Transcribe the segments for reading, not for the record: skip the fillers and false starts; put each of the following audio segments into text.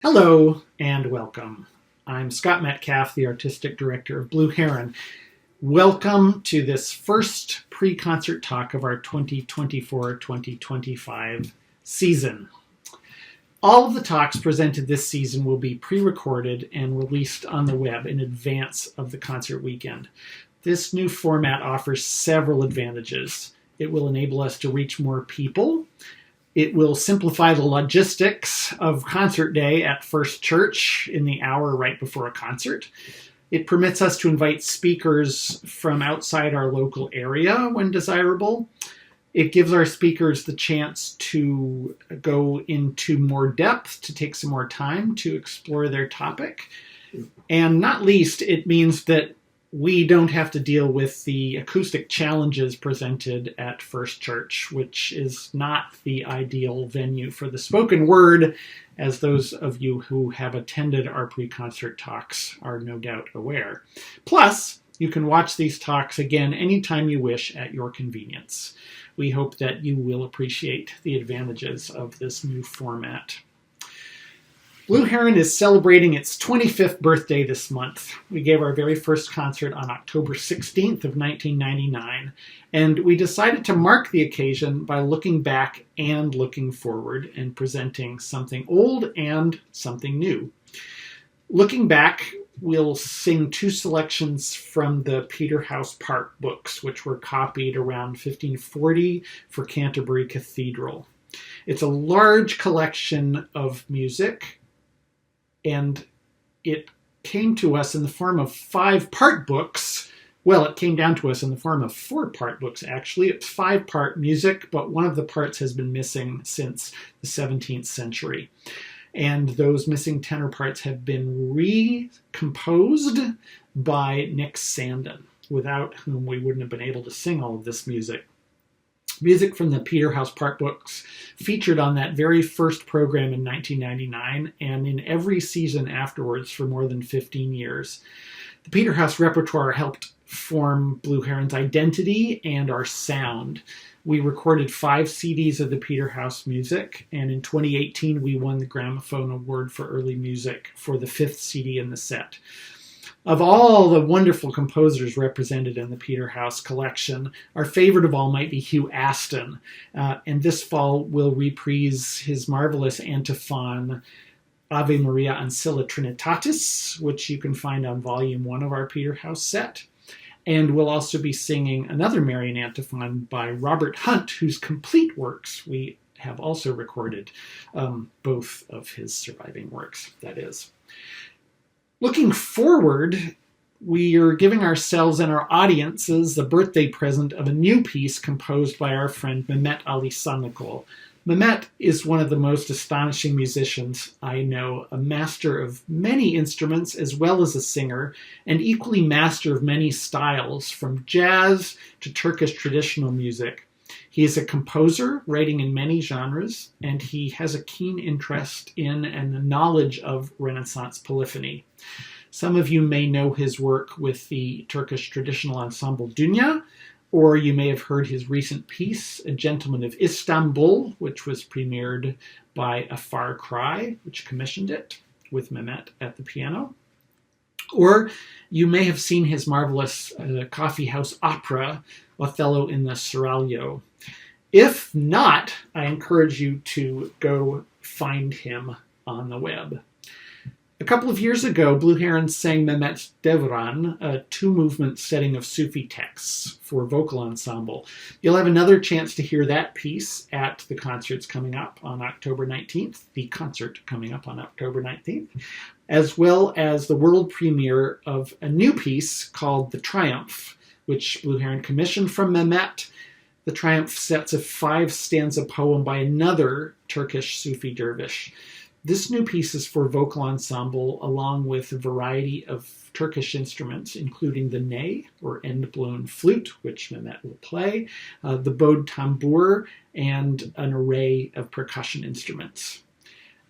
Hello and welcome. I'm Scott Metcalfe, the Artistic Director of Blue Heron. Welcome to this first pre-concert talk of our 2024-2025 season. All of the talks presented this season will be pre-recorded and released on the web in advance of the concert weekend. This new format offers several advantages. It will enable us to reach more people. It will simplify the logistics of concert day at First Church in the hour right before a concert. It permits us to invite speakers from outside our local area when desirable. It gives our speakers the chance to go into more depth, to take some more time to explore their topic. And not least, it means that we don't have to deal with the acoustic challenges presented at First Church, which is not the ideal venue for the spoken word, as those of you who have attended our pre-concert talks are no doubt aware. Plus, you can watch these talks again anytime you wish at your convenience. We hope that you will appreciate the advantages of this new format. Blue Heron is celebrating its 25th birthday this month. We gave our very first concert on October 16th of 1999, and we decided to mark the occasion by looking back and looking forward and presenting something old and something new. Looking back, we'll sing two selections from the Peterhouse Park books, which were copied around 1540 for Canterbury Cathedral. It's a large collection of music, and it came to us in the form of 5-part books. Well, it came down to us in the form of 4-part books, actually. It's 5-part music, but one of the parts has been missing since the 17th century. And those missing tenor parts have been recomposed by Nick Sandon, without whom we wouldn't have been able to sing all of this music. Music from the Peterhouse Park books featured on that very first program in 1999 and in every season afterwards for more than 15 years. The Peterhouse repertoire helped form Blue Heron's identity and our sound. We recorded 5 CDs of the Peterhouse music, and in 2018 we won the Gramophone Award for Early Music for the 5th CD in the set. Of all the wonderful composers represented in the Peterhouse collection, our favorite of all might be Hugh Aston, and this fall we'll reprise his marvelous antiphon Ave Maria Ancilla Trinitatis, which you can find on Volume 1 of our Peterhouse set. And we'll also be singing another Marian antiphon by Robert Hunt, whose complete works we have also recorded, both of his surviving works, that is. Looking forward, we are giving ourselves and our audiences the birthday present of a new piece composed by our friend Mehmet Ali Sanlikol. Mehmet is one of the most astonishing musicians I know, a master of many instruments as well as a singer, and equally master of many styles, from jazz to Turkish traditional music. He is a composer, writing in many genres, and he has a keen interest in and a knowledge of Renaissance polyphony. Some of you may know his work with the Turkish traditional ensemble Dünya, or you may have heard his recent piece, A Gentleman of Istanbul, which was premiered by A Far Cry, which commissioned it, with Mehmet at the piano. Or you may have seen his marvelous coffee house opera, Othello in the Seraglio. If not, I encourage you to go find him on the web. A couple of years ago, Blue Heron sang Mehmet's DEVRAN, a 2-movement setting of Sufi texts for vocal ensemble. You'll have another chance to hear that piece at the concerts coming up on October 19th, as well as the world premiere of a new piece called The Triumph, which Blue Heron commissioned from Mehmet. The Triumph sets a 5-stanza poem by another Turkish Sufi dervish. This new piece is for vocal ensemble along with a variety of Turkish instruments, including the ney, or end-blown flute, which Mehmet will play, the bowed tambour, and an array of percussion instruments.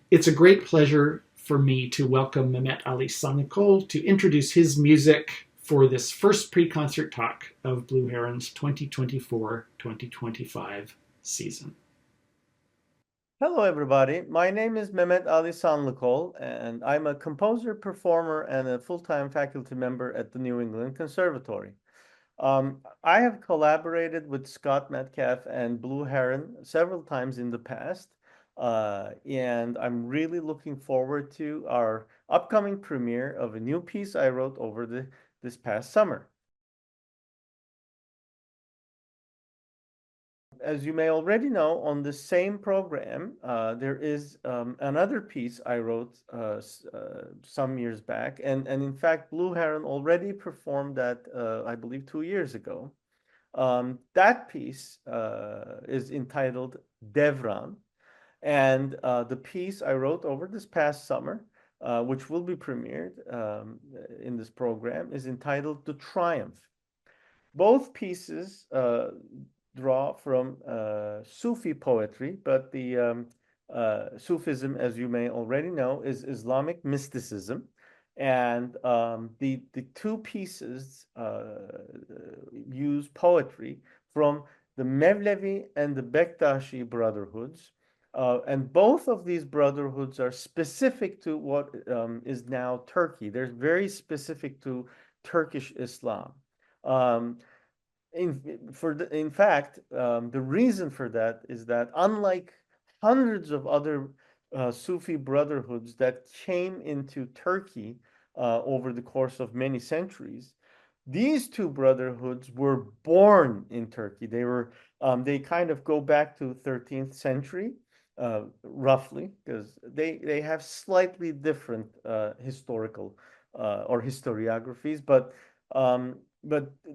It's a great pleasure for me to welcome Mehmet Ali Sanlikol to introduce his music for this first pre-concert talk of Blue Heron's 2024-2025 season. Hello, everybody. My name is Mehmet Ali Sanlikol, and I'm a composer, performer, and a full-time faculty member at the New England Conservatory. I have collaborated with Scott Metcalfe and Blue Heron several times in the past, and I'm really looking forward to our upcoming premiere of a new piece I wrote over this past summer. As you may already know, on the same program, there is another piece I wrote some years back, and in fact, Blue Heron already performed that, I believe, 2 years ago. That piece is entitled DEVRAN, and the piece I wrote over this past summer, which will be premiered in this program, is entitled The Triumph. Both pieces draw from Sufi poetry, but the Sufism, as you may already know, is Islamic mysticism. And the two pieces use poetry from the Mevlevi and the Bektashi brotherhoods. And both of these brotherhoods are specific to what is now Turkey. They're very specific to Turkish Islam. Um, in fact, the reason for that is that unlike hundreds of other Sufi brotherhoods that came into Turkey over the course of many centuries, these two brotherhoods were born in Turkey. They kind of go back to 13th century, roughly, because they have slightly different historical or historiographies, but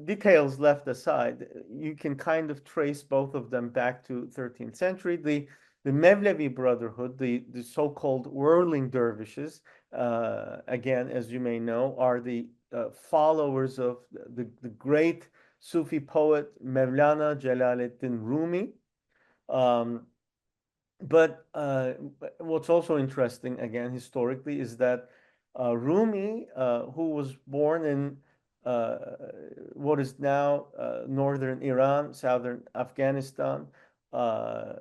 details left aside, you can kind of trace both of them back to 13th century. The Mevlevi Brotherhood, the so-called whirling dervishes, again, as you may know, are the followers of the great Sufi poet Mevlana Celaleddin Rumi. Um, but what's also interesting, again, historically, is that Rumi, who was born in uh, what is now northern Iran, southern Afghanistan, uh,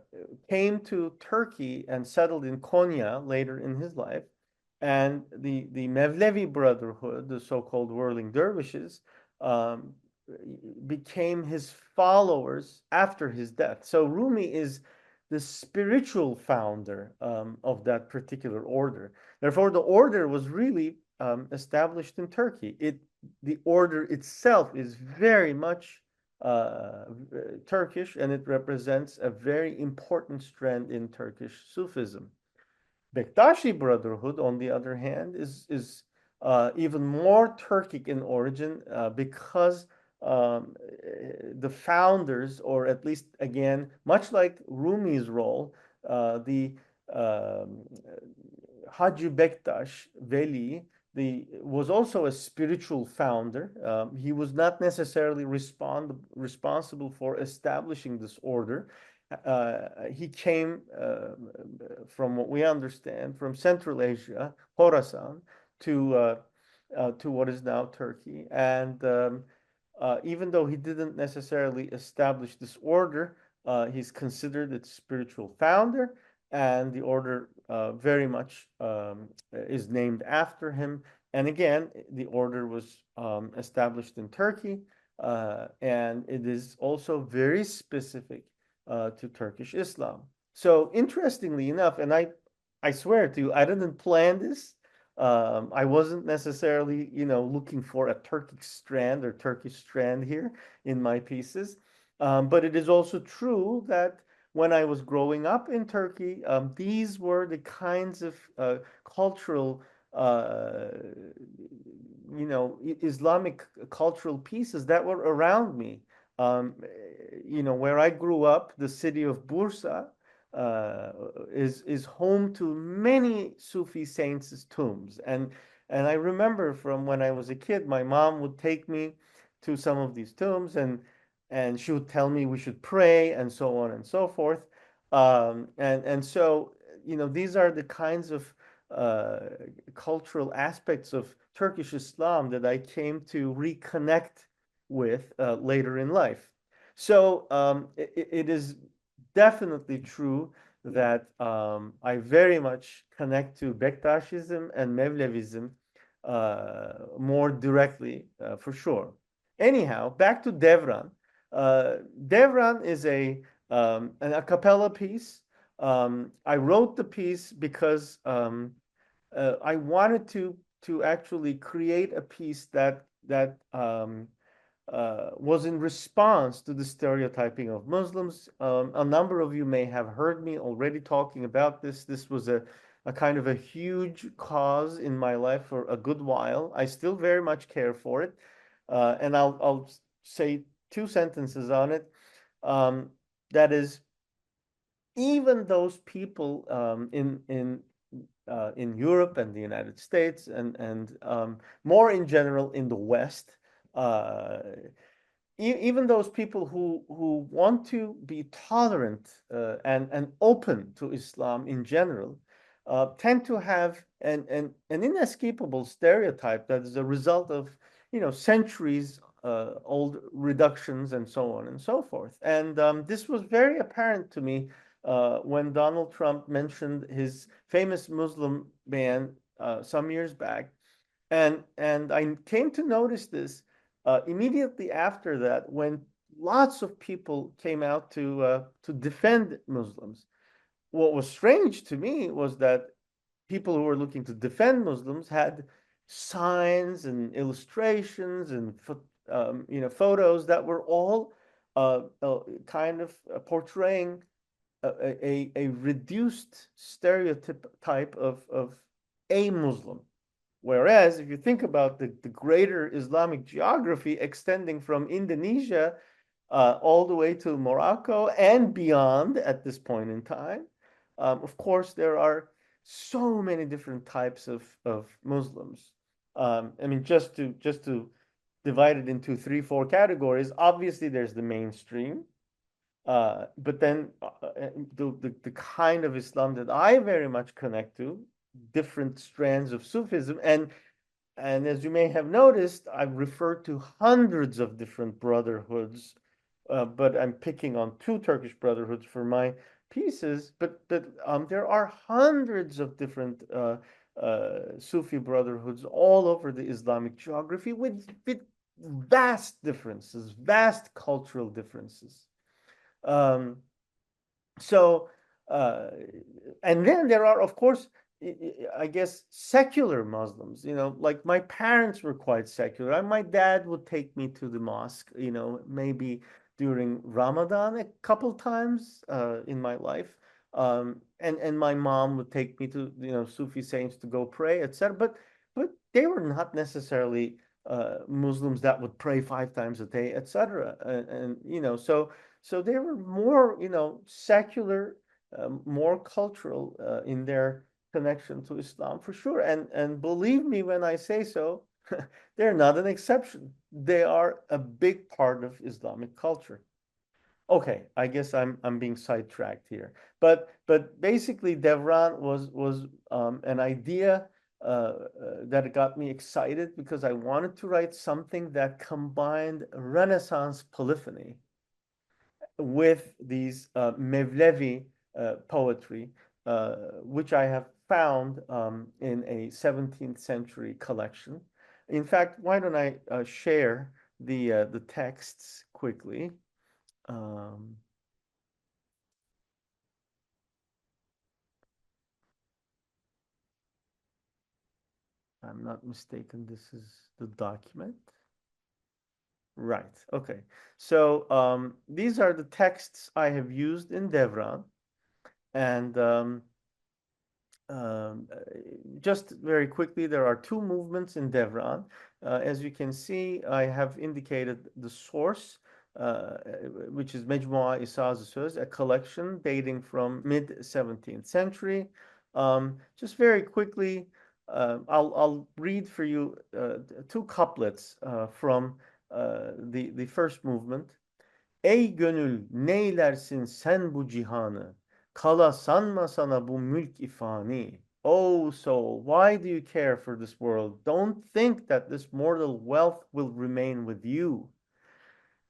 came to Turkey and settled in Konya later in his life. And the Mevlevi Brotherhood, the so-called whirling dervishes, um, became his followers after his death. So Rumi is the spiritual founder of that particular order. Therefore, the order was really established in Turkey. The order itself is very much Turkish, and it represents a very important strand in Turkish Sufism. Bektashi Brotherhood, on the other hand, is even more Turkic in origin because the founders, or at least again, much like Rumi's role, the um, Hacı Bektaş Veli was also a spiritual founder. He was not necessarily responsible for establishing this order. He came, from what we understand, from Central Asia, Khorasan, to what is now Turkey. And even though he didn't necessarily establish this order, he's considered its spiritual founder, and the order very much is named after him. And again, the order was established in Turkey, and it is also very specific to Turkish Islam. So interestingly enough, and I swear to you, I didn't plan this. I wasn't necessarily, looking for a Turkic strand or Turkish strand here in my pieces. But it is also true that when I was growing up in Turkey, these were the kinds of cultural, uh, Islamic cultural pieces that were around me. Um, where I grew up, the city of Bursa, uh, is home to many Sufi saints' tombs, and I remember from when I was a kid, my mom would take me to some of these tombs, and she would tell me we should pray, and so on and so forth. And so these are the kinds of uh, cultural aspects of Turkish Islam that I came to reconnect with later in life. So it is definitely true that I very much connect to Bektashism and Mevlevism more directly, for sure. Anyhow, back to Devran. Devran is an a cappella piece. I wrote the piece because I wanted to actually create a piece that was in response to the stereotyping of Muslims. A number of you may have heard me already talking about this. This was a kind of a huge cause in my life for a good while. I still very much care for it, and I'll say two sentences on it. Um, that is, even those people in Europe and the United States and more in general in the West, uh, even those people who want to be tolerant and open to Islam in general tend to have an inescapable stereotype that is a result of centuries old reductions and so on and so forth. And this was very apparent to me when Donald Trump mentioned his famous Muslim ban some years back, and I came to notice this immediately after that when lots of people came out to defend Muslims. What was strange to me was that people who were looking to defend Muslims had signs and illustrations and photos that were all kind of portraying a reduced stereotype type of a Muslim. Whereas, if you think about the greater Islamic geography extending from Indonesia all the way to Morocco and beyond at this point in time, of course, there are so many different types of Muslims. I mean, just to divide it into three, four categories, obviously there's the mainstream, but then the kind of Islam that I very much connect to, different strands of Sufism, and as you may have noticed, I've referred to hundreds of different brotherhoods, but I'm picking on two Turkish brotherhoods for my pieces. But there are hundreds of different Sufi brotherhoods all over the Islamic geography with vast differences, vast cultural differences. Um, so, uh, and then there are, of course, I guess, secular Muslims. Like my parents were quite secular. My dad would take me to the mosque, maybe during Ramadan a couple times in my life. And my mom would take me to, Sufi saints to go pray, etc. But they were not necessarily Muslims that would pray 5 times a day, etc. And so they were more, secular, more cultural in their connection to Islam for sure. And believe me when I say so, they're not an exception. They are a big part of Islamic culture. Okay, I guess I'm being sidetracked here, but basically Devran was an idea that got me excited because I wanted to write something that combined Renaissance polyphony with these Mevlevi poetry, which I have found in a 17th century collection. In fact, why don't I share the texts quickly? Um, if I'm not mistaken, this is the document. Right. Okay. So these are the texts I have used in Devran, and um, uh, just very quickly, there are two movements in Devran. As you can see, I have indicated the source, which is Mecmua İsaz-ı Söz, a collection dating from mid-17th century. Just very quickly, I'll read for you two couplets from the first movement. Ey gönül neylersin sen bu cihanı? Kala sanma sana bu mülk ifani. Oh soul, why do you care for this world? Don't think that this mortal wealth will remain with you.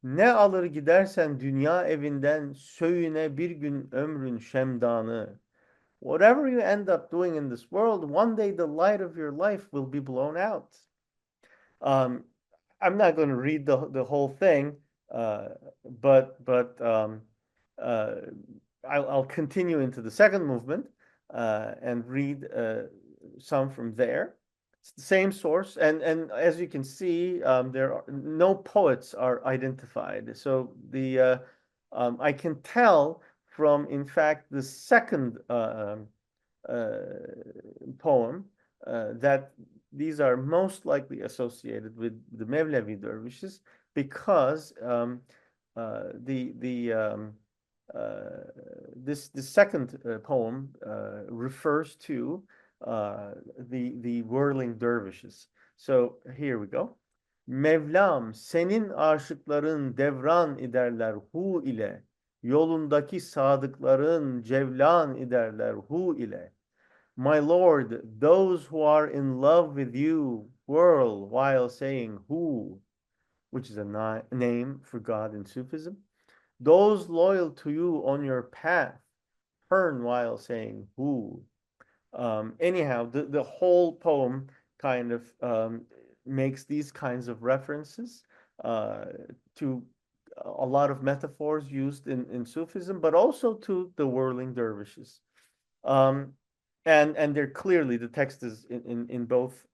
Ne alır gidersen dünya evinden, söğüne bir gün ömrün şemdanı. Whatever you end up doing in this world, one day the light of your life will be blown out. Um, I'm not going to read the whole thing, uh, but uh, I'll continue into the second movement and read some from there. It's the same source, and as you can see, there are no poets are identified. So the I can tell from, in fact, the second uh, poem that these are most likely associated with the Mevlevi dervishes because the this second poem refers to the whirling dervishes. So here we go. Mevlam senin aşıkların devran ederler hu ile. Yolundaki sadıkların cevlan ederler hu ile. My Lord, those who are in love with you whirl while saying who, which is a name for God in Sufism. Those loyal to you on your path turn while saying who. Anyhow, the whole poem kind of makes these kinds of references uh, to a lot of metaphors used in Sufism, but also to the whirling dervishes. Um, and they're clearly the text is in both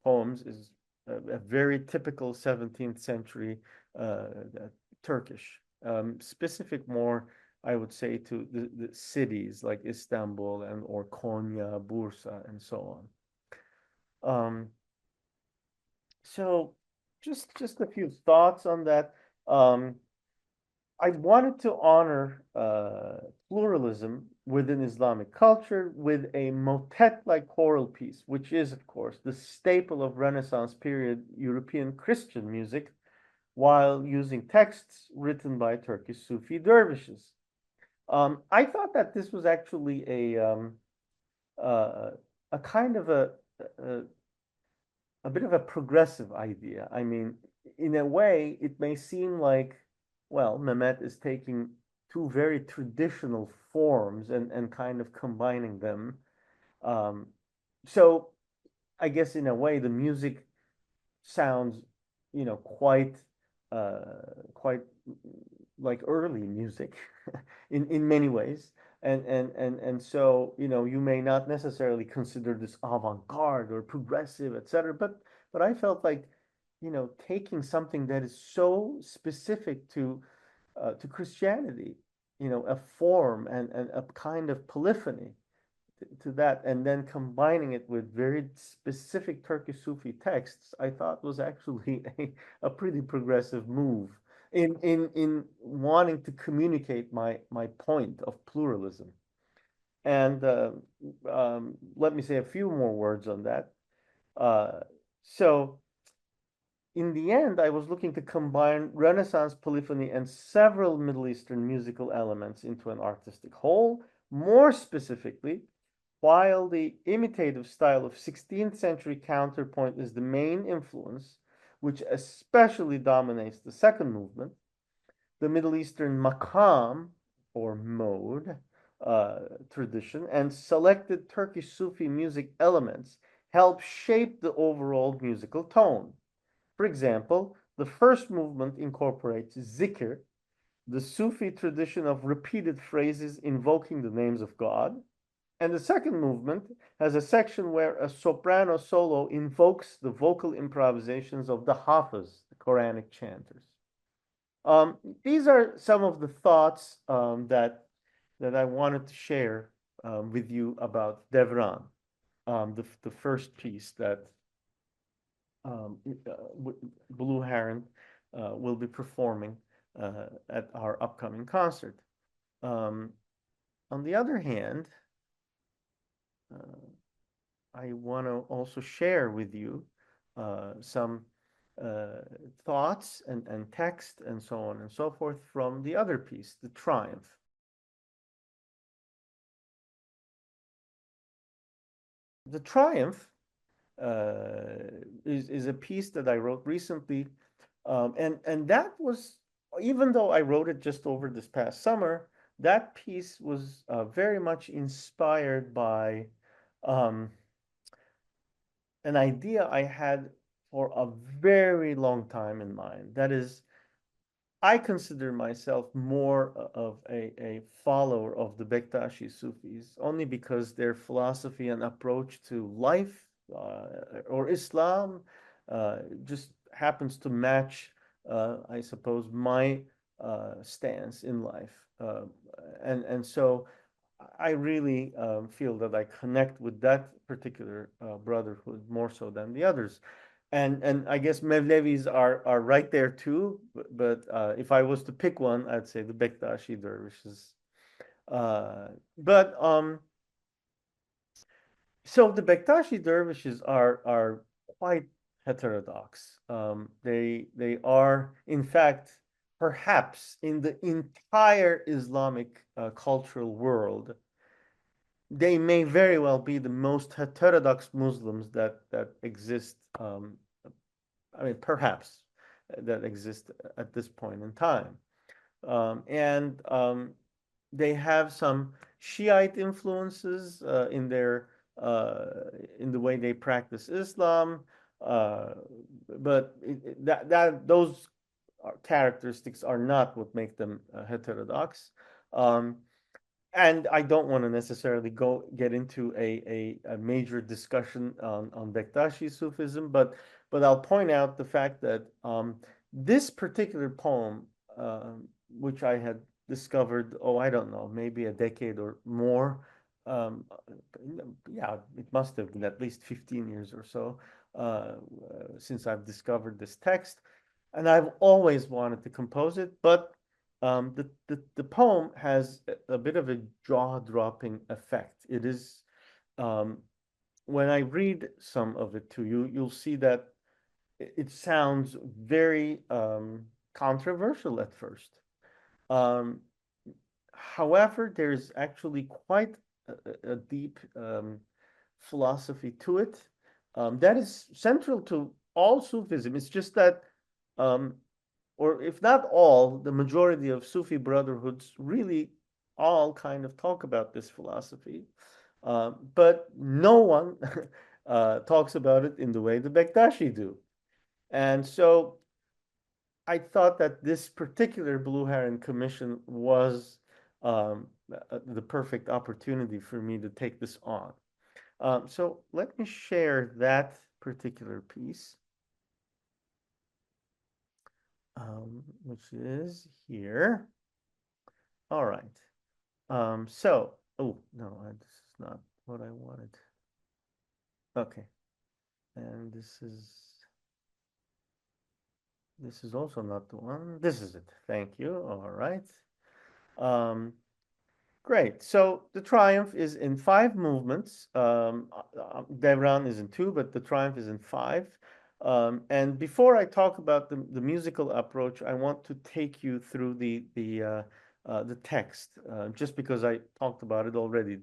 poems is a very typical 17th century Turkish, specific more, I would say, to the cities like Istanbul and or Konya, Bursa, and so on. So just a few thoughts on that. I wanted to honor pluralism within Islamic culture with a motet-like choral piece, which is, of course, the staple of Renaissance period European Christian music, while using texts written by Turkish Sufi dervishes. I thought that this was actually uh, a kind of a, a bit of a progressive idea. I mean, in a way, it may seem like, well, Mehmet is taking two very traditional forms and kind of combining them. Um, so I guess in a way, the music sounds, quite like early music in many ways. And so, you may not necessarily consider this avant-garde or progressive, etc. But I felt like, taking something that is so specific to Christianity, a form and a kind of polyphony to that, and then combining it with very specific Turkish Sufi texts, I thought was actually a pretty progressive move in wanting to communicate my point of pluralism. And let me say a few more words on that. So in the end, I was looking to combine Renaissance polyphony and several Middle Eastern musical elements into an artistic whole. More specifically, while the imitative style of 16th century counterpoint is the main influence, which especially dominates the second movement, the Middle Eastern maqam, or mode, tradition, and selected Turkish Sufi music elements help shape the overall musical tone. For example, the first movement incorporates zikr, the Sufi tradition of repeated phrases invoking the names of God. And the second movement has a section where a soprano solo invokes the vocal improvisations of the Hafiz, the Quranic chanters. These are some of the thoughts that I wanted to share with you about Devran, the first piece that Blue Heron will be performing at our upcoming concert. On the other hand, I want to also share with you some thoughts and text and so on and so forth from the other piece, The Triumph. The Triumph is a piece that I wrote recently, and that was even though I wrote it just over this past summer, that piece was very much inspired by um, an idea I had for a very long time in mind. That is, I consider myself more of a follower of the Bektashi Sufis, only because their philosophy and approach to life or Islam just happens to match, I suppose, my stance in life. And so I really feel that I connect with that particular brotherhood more so than the others. And I guess Mevlevis are right there too, but if I was to pick one, I'd say the Bektashi dervishes. But so the Bektashi dervishes are quite heterodox. They are, in fact, perhaps in the entire Islamic cultural world, they may very well be the most heterodox Muslims that exist. I mean, perhaps that exist at this point in time. And they have some Shiite influences uh, in the way they practice Islam, uh, but those characteristics are not what make them heterodox. Um, and I don't want to necessarily get into a major discussion on Bektashi Sufism, but I'll point out the fact that this particular poem, which I had discovered, oh, I don't know, maybe a decade or more, um, yeah, it must have been at least 15 years or so since I've discovered this text, and I've always wanted to compose it, but the poem has a bit of a jaw-dropping effect. It is um, when I read some of it to you, you'll see that it sounds very controversial at first. Um, However, there's actually quite a deep philosophy to it that is central to all Sufism. It's just that um, or if not all, the majority of Sufi brotherhoods really all kind of talk about this philosophy, but no one talks about it in the way the Bektashi do. And so I thought that this particular Blue Heron Commission was the perfect opportunity for me to take this on. So let me share that particular piece, which is here. All right. Oh no, this is not what I wanted. Okay, and this is also not the one. This is it. Thank you. All right. Um, Great. So the Triumph is in 5 movements. Devran is in 2, but the Triumph is in 5. And before I talk about the musical approach, I want to take you through the text, just because I talked about it already.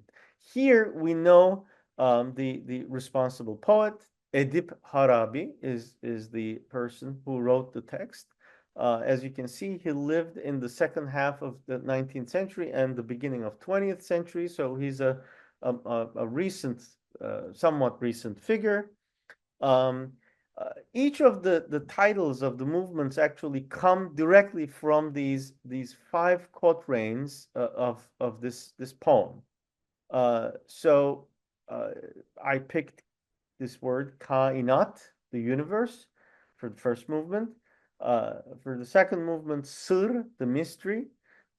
Here we know the responsible poet, Edip Harabi, is the person who wrote the text. As you can see, he lived in the second half of the 19th century and the beginning of 20th century, so he's a recent, somewhat recent figure. Um, each of the titles of the movements actually come directly from these 5 quatrains of this poem. So I picked this word kainat, the universe, for the first movement. For the second movement, sır, the mystery.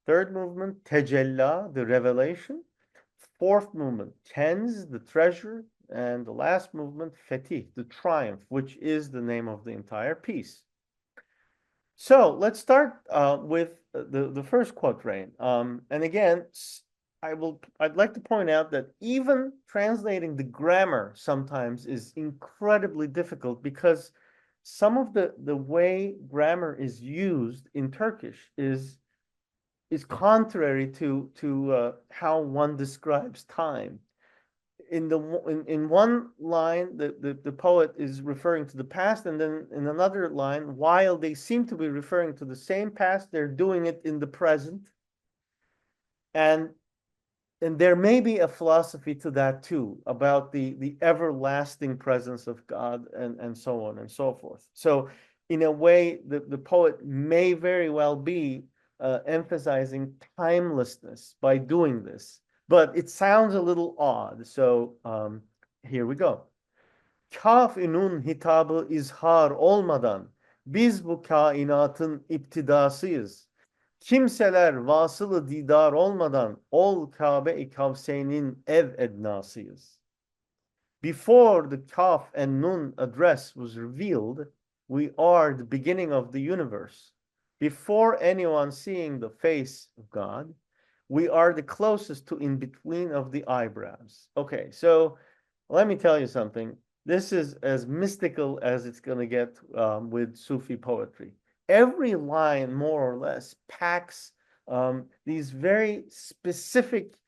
Third movement, tecella, the revelation. Fourth movement, kenz, the treasure. And the last movement, fetih, the triumph, which is the name of the entire piece. So let's start with the first quatrain. And again, I'd like to point out that even translating the grammar sometimes is incredibly difficult because some of the way grammar is used in Turkish is contrary to how one describes time. in one line, the poet is referring to the past, and then in another line, while they seem to be referring to the same past, they're doing it in the present. And there may be a philosophy to that too, about the everlasting presence of God, and so on and so forth. So in a way, the poet may very well be emphasizing timelessness by doing this, but it sounds a little odd. So here we go. Kaf-ı hitabı izhar olmadan biz bu kainatın iptidasıyız. Kimseler vasılı didar olmadan ol Kabe-i Kavseyn'in ev ednasıyız. Before the Kaf and Nun address was revealed, we are the beginning of the universe. Before anyone seeing the face of God, we are the closest to in between of the eyebrows. Okay, so let me tell you something. This is as mystical as it's going to get with Sufi poetry. Every line, more or less, packs these very specific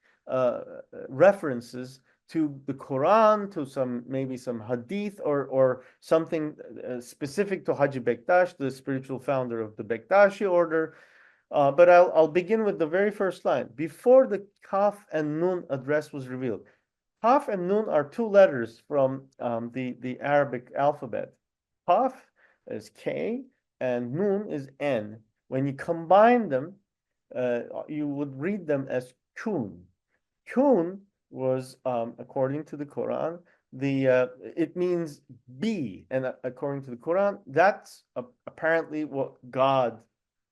references to the Quran, to maybe some hadith, or something specific to Haji Bektash, the spiritual founder of the Bektashi order. But I'll begin with the very first line. Before the Kaf and Nun address was revealed. Kaf and Nun are two letters from the Arabic alphabet. Kaf is K and Nun is N. When you combine them, you would read them as Kun. Kun was, according to the Quran, it means be, and according to the Quran, that's apparently what God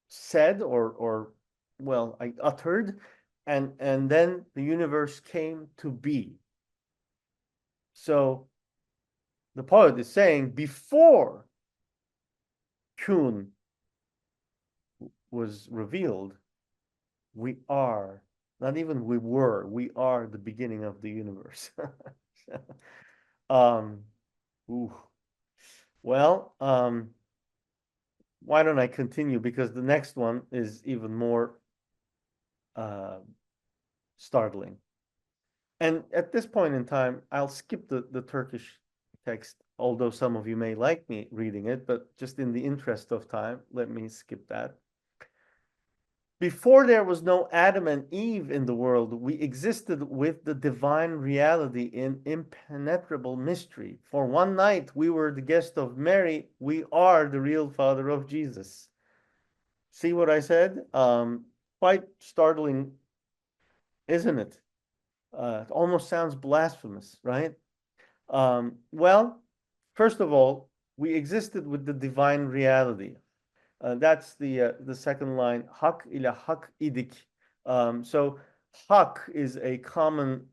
said, or well, I uttered, and then the universe came to be. So the poet is saying, before Kun was revealed, we are, not even we were, we are the beginning of the universe. Well, why don't I continue? Because the next one is even more startling. And at this point in time, I'll skip the Turkish text, although some of you may like me reading it, but just in the interest of time, let me skip that. Before there was no Adam and Eve in the world, we existed with the divine reality in impenetrable mystery. For one night, we were the guest of Mary. We are the real father of Jesus. See what I said? Quite startling, isn't it? It almost sounds blasphemous, right? Well, first of all, we existed with the divine reality. That's the second line. Hak ile hak idik. So hak is a common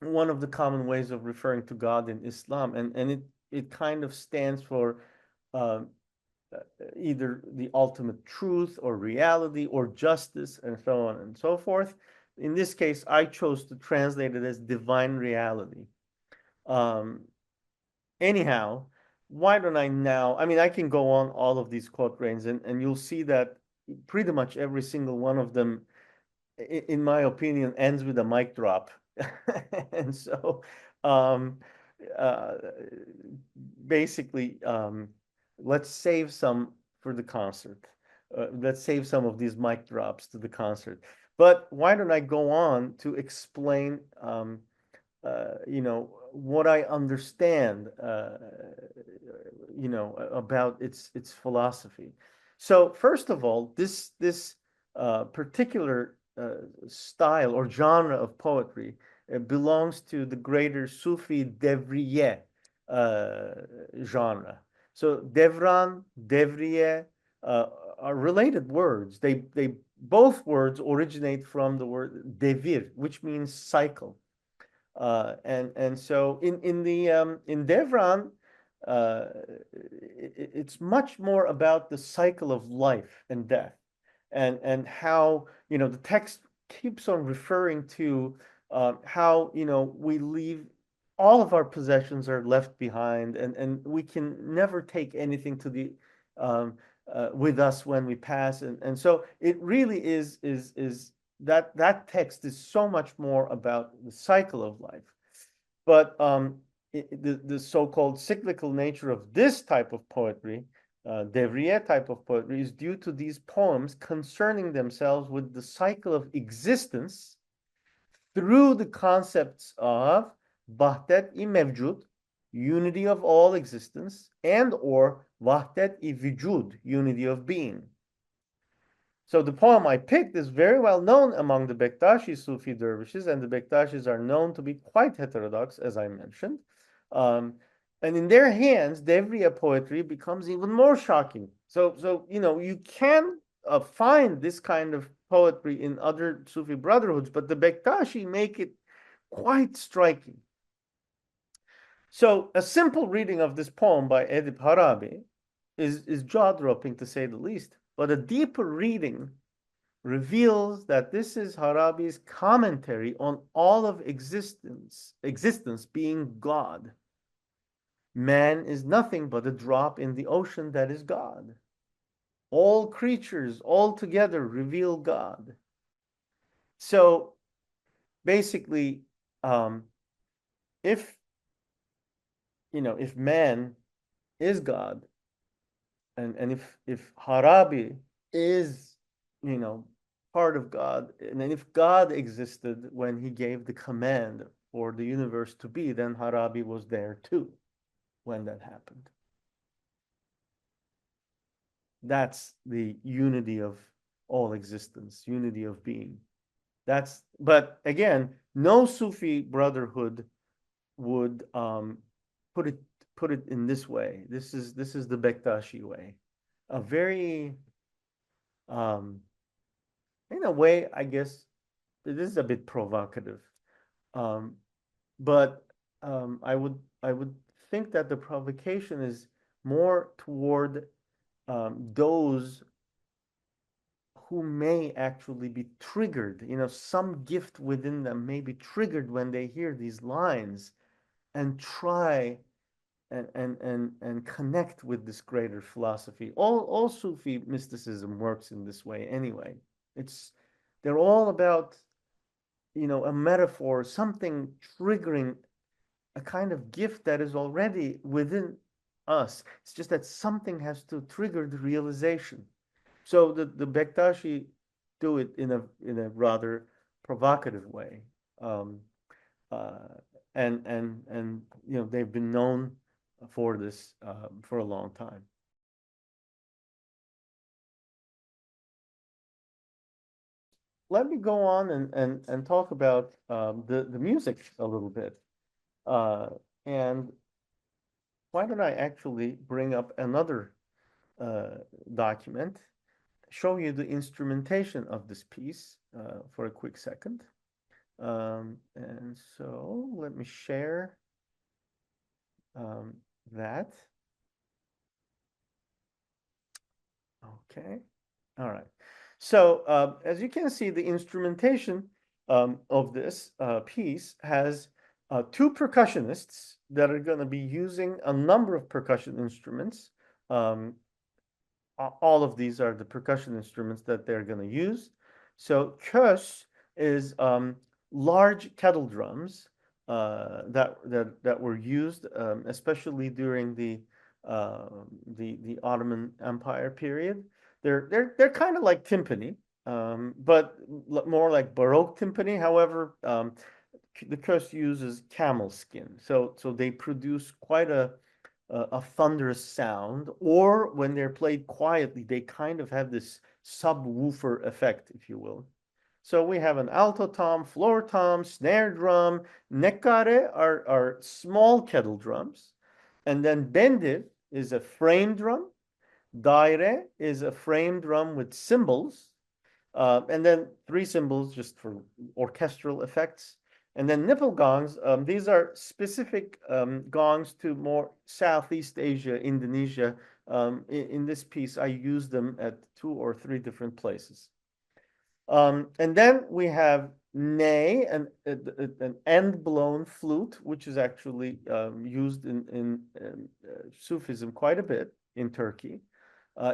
one of the common ways of referring to God in Islam, and it kind of stands for either the ultimate truth or reality or justice and so on and so forth. In this case, I chose to translate it as divine reality. Anyhow, why don't I now? I mean, I can go on all of these quatrains, and you'll see that pretty much every single one of them, in my opinion, ends with a mic drop. And so, basically, let's save some for the concert. Let's save some of these mic drops to the concert. But why don't I go on to explain, what I understand, about its philosophy. So first of all, this particular style or genre of poetry belongs to the greater Sufi Devriye genre. So Devran, Devriye are related words. They both words originate from the word devir, which means cycle. And so in Devran, it's much more about the cycle of life and death, and how the text keeps on referring to how we leave, all of our possessions are left behind, and we can never take anything to the with us when we pass, and so it really is that text is so much more about the cycle of life. But the so-called cyclical nature of this type of poetry, Devriye type of poetry, is due to these poems concerning themselves with the cycle of existence through the concepts of vahdet-i mevcud, unity of all existence, and or vahdet-i vücud, unity of being. So the poem I picked is very well known among the Bektashi Sufi dervishes, and the Bektashis are known to be quite heterodox, as I mentioned. And in their hands, Devriye poetry becomes even more shocking. So you can find this kind of poetry in other Sufi brotherhoods, but the Bektashi make it quite striking. So a simple reading of this poem by Edip Harabi is jaw-dropping, to say the least. But a deeper reading reveals that this is Harabi's commentary on all of existence being God. Man is nothing but a drop in the ocean that is God. All creatures all together reveal God. So basically, if man is God, and if Harabi is part of God, and then if God existed when he gave the command for the universe to be, then Harabi was there too when that happened. That's the unity of all existence, unity of being. But again, no Sufi brotherhood would put it in this way. This is the Bektashi way. A very in a way, I guess it is a bit provocative. But I would think that the provocation is more toward those who may actually be triggered. Some gift within them may be triggered when they hear these lines and try and connect with this greater philosophy. All Sufi mysticism works in this way anyway. They're all about a metaphor, something triggering a kind of gift that is already within us. It's just that something has to trigger the realization. So the Bektashi do it in a rather provocative way, and they've been known for this for a long time. Let me go on and talk about the music a little bit. And why don't I actually bring up another document, show you the instrumentation of this piece for a quick second. And so let me share that. Okay. All right. So as you can see, the instrumentation of this piece has two percussionists that are going to be using a number of percussion instruments. All of these are the percussion instruments that they're going to use. So kös is large kettle drums that were used especially during the Ottoman Empire period. They're kind of like timpani, but more like Baroque timpani. However, the kös uses camel skin, so they produce quite a thunderous sound. Or when they're played quietly, they kind of have this subwoofer effect, if you will. So we have an alto tom, floor tom, snare drum. Nekkare are small kettle drums, and then bendir is a frame drum. Daire is a frame drum with cymbals, and then three cymbals just for orchestral effects. And then nipple gongs, these are specific gongs to more Southeast Asia, Indonesia. In this piece, I use them at 2 or 3 different places. And then we have ney, an end-blown flute, which is actually used in Sufism quite a bit in Turkey.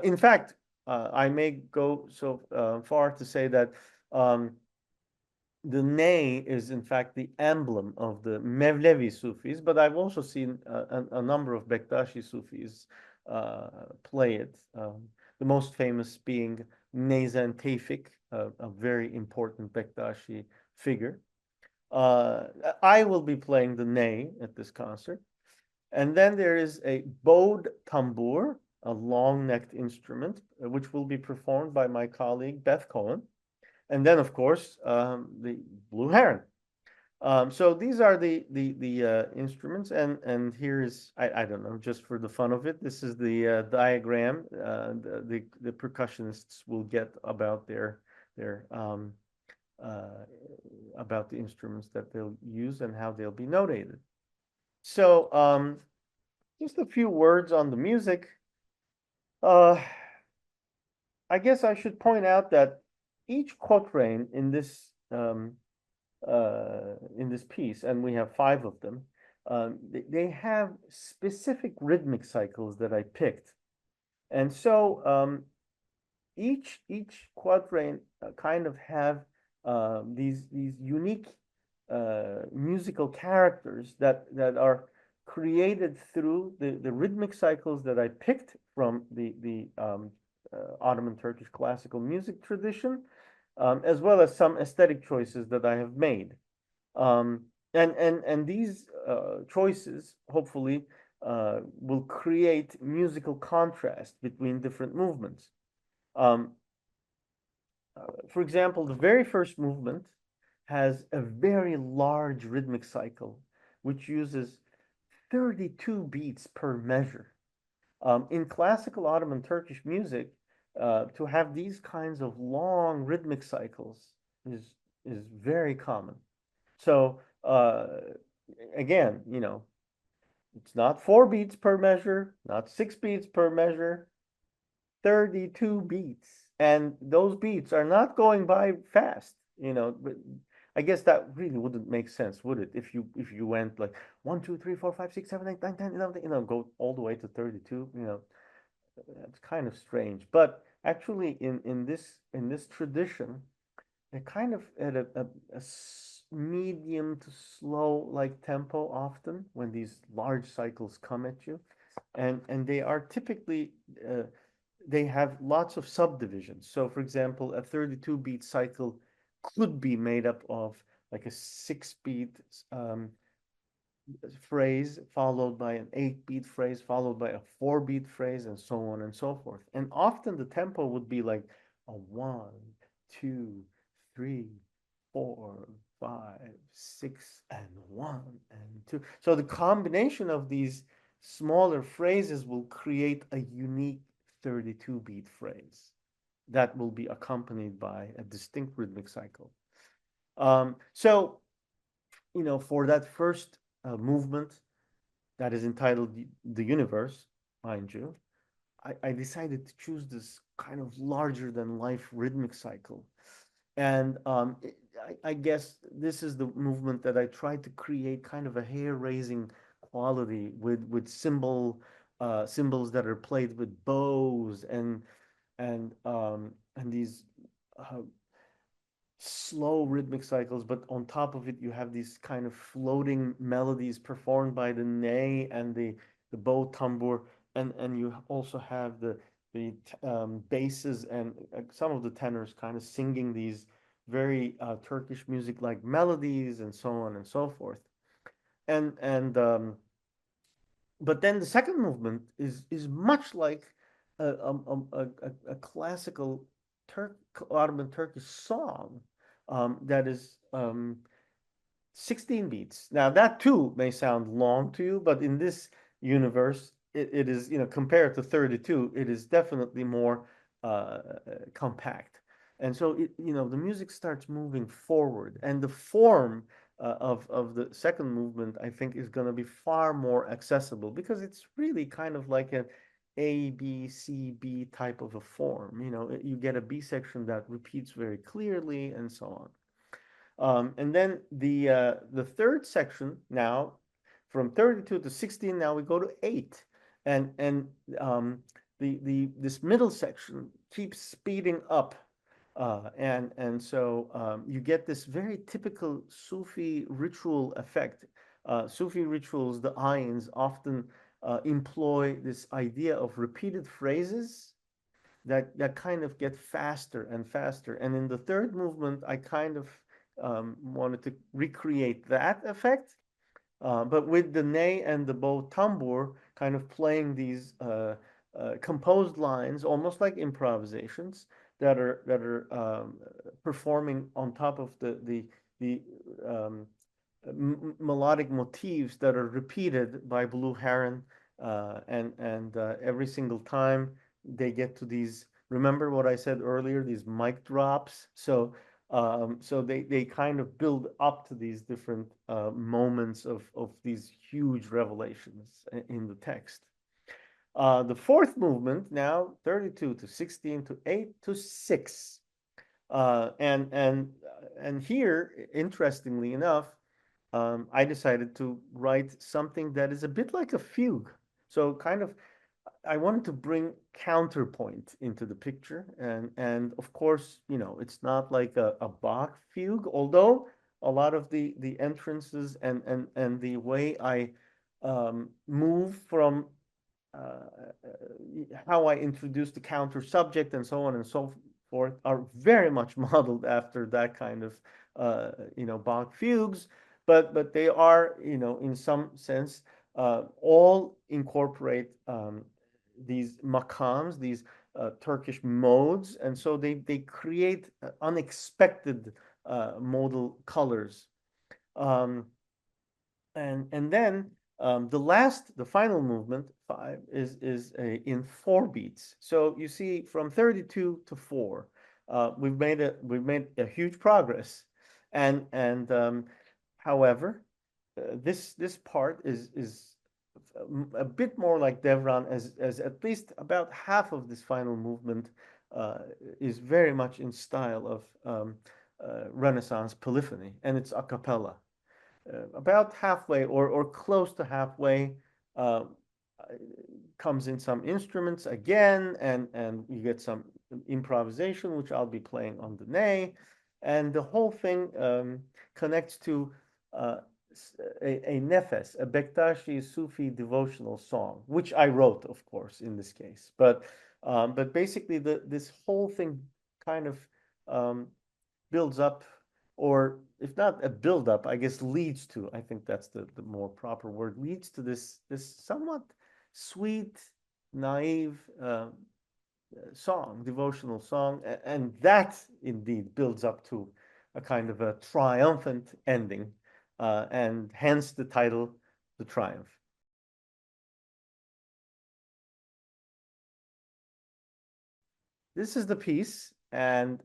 In fact, I may go so far to say that the ney is in fact the emblem of the Mevlevi Sufis, but I've also seen a number of Bektashi Sufis play it. The most famous being Neyzen Tevfik, a very important Bektashi figure. I will be playing the ney at this concert. And then there is a bowed tambour, a long-necked instrument, which will be performed by my colleague Beth Cohen. And then, of course, the blue heron. So these are the instruments, and here is I don't know, just for the fun of it, this is the diagram the percussionists will get about their about the instruments that they'll use and how they'll be notated. So just a few words on the music. I guess I should point out that each quatrain in this piece, and we have 5 of them, they have specific rhythmic cycles that I picked, and so each quatrain kind of have these unique musical characters that are created through the rhythmic cycles that I picked from the Ottoman Turkish classical music tradition, as well as some aesthetic choices that I have made. And these choices hopefully will create musical contrast between different movements. For example, the very first movement has a very large rhythmic cycle, which uses 32 beats per measure. In classical Ottoman Turkish music, to have these kinds of long rhythmic cycles is very common. So again, it's not 4 beats per measure, not 6 beats per measure, 32 beats. And those beats are not going by fast, but I guess that really wouldn't make sense, would it? If you went like 1, 2, 3, 4, 5, 6, 7, 8, 9, 10, 11, go all the way to 32, it's kind of strange. But actually in this tradition, they're kind of at a medium to slow like tempo often when these large cycles come at you. And they are typically they have lots of subdivisions. So for example, a 32 beat cycle could be made up of like a 6 beat phrase followed by an 8 beat phrase followed by a 4 beat phrase, and so on and so forth. And often the tempo would be like a 1, 2, 3, 4, 5, 6, and 1 and 2. So the combination of these smaller phrases will create a unique 32 beat phrase that will be accompanied by a distinct rhythmic cycle. So for that first movement that is entitled The Universe, mind you, I decided to choose this kind of larger than life rhythmic cycle. And I guess this is the movement that I tried to create kind of a hair-raising quality with symbols that are played with bows and these slow rhythmic cycles, but on top of it you have these kind of floating melodies performed by the ney and the bow tambour, and you also have the basses and some of the tenors kind of singing these very Turkish music like melodies and so on and so forth. And but then the second movement is much like a classical Ottoman Turkish song that is 16 beats. Now that too may sound long to you, but in this universe, it is, compared to 32, it is definitely more compact. And so the music starts moving forward, and the form of the second movement, I think, is going to be far more accessible because it's really kind of like an A, B, C, B type of a form. You get a B section that repeats very clearly and so on. And then the third section now, from 32 to 16, now we go to 8. And this middle section keeps speeding up And so you get this very typical Sufi ritual effect. Sufi rituals, the ayins, often employ this idea of repeated phrases that kind of get faster and faster. And in the third movement, I kind of wanted to recreate that effect, but with the ney and the bow tambur kind of playing these composed lines, almost like improvisations that are performing on top of the melodic motifs that are repeated by Blue Heron, and every single time they get to these. Remember what I said earlier? These mic drops. So they kind of build up to these different moments of these huge revelations in the text. The fourth movement now 32 to 16 to 8 to 6. And here, interestingly enough, I decided to write something that is a bit like a fugue. So kind of, I wanted to bring counterpoint into the picture, and of course, it's not like a Bach fugue, although a lot of the entrances and the way I move from how I introduce the counter subject and so on and so forth are very much modeled after that kind of Bach fugues, but they are, in some sense, all incorporate these makams, these Turkish modes, and so they create unexpected modal colors. And then the final movement 5 is in 4 beats. So you see, from 32 to 4, we've made a huge progress, and however, this part is a bit more like DEVRAN, as at least about half of this final movement is very much in style of Renaissance polyphony, and it's a cappella. About halfway or close to halfway comes in some instruments again, and you get some improvisation, which I'll be playing on the ney, and the whole thing connects to a nefes, a Bektashi Sufi devotional song, which I wrote, of course, in this case. But basically, this whole thing kind of builds up, or if not a build up, I guess leads to, I think that's the more proper word, leads to this somewhat sweet, naive song, devotional song, and that indeed builds up to a kind of a triumphant ending, and hence the title, The Triumph. This is the piece, or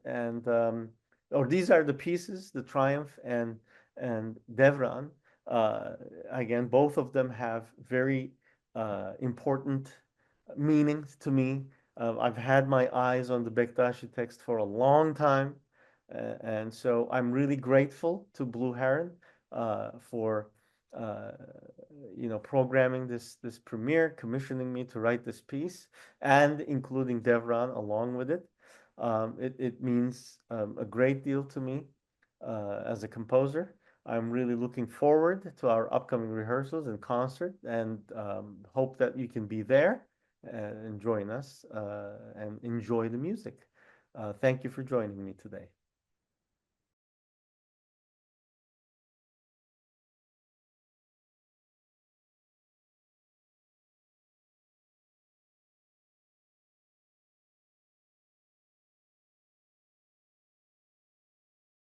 these are the pieces, The Triumph and DEVRAN. Again, both of them have very important meanings to me. I've had my eyes on the Bektashi text for a long time, and so I'm really grateful to Blue Heron for programming this premiere, commissioning me to write this piece, and including DEVRAN along with it. It means a great deal to me as a composer. I'm really looking forward to our upcoming rehearsals and concert, and hope that you can be there and join us and enjoy the music. Thank you for joining me today.